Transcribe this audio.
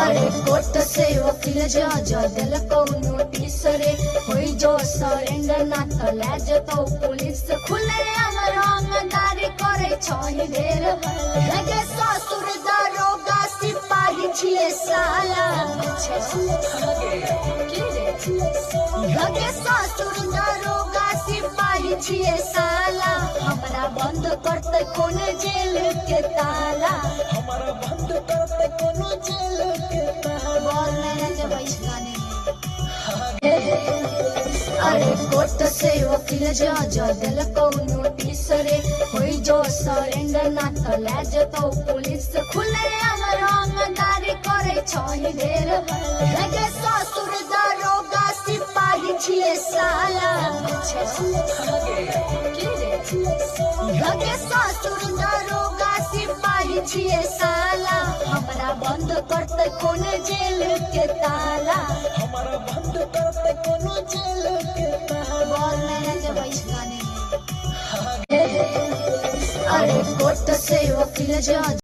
अरे कोर्ट से वकील जज दिलको नोटिस रे होई जो सरेंडर ना तो ले जतो पुलिस खुले रंगदारी करे छही ढेर लगे ससुर दरोगा सिपाही छिए साला लगे ससुर दरोगा सिपाही छिए साला हमरा बंद करते कोने जेल के ताला हमारा बंद करते कोनो जेल के ताला। बोल मैंने जब गाने अरे कोर्ट से वकील जज दिलको नोटिस रे होई जो सरेंडर ना तो ले जतो पुलिस खुले रंगदारी करे छही ढेर लगे ससुर दरोगा सिपाही छिए साला लगे ससुर दरोगा सिपाही छिए साला हमरा बंद करते कोने जेल के ताला हमारा बंद करते कोनो जेल के ताला। बोल मैंने जब गाने अरे कोर्ट से वकील जज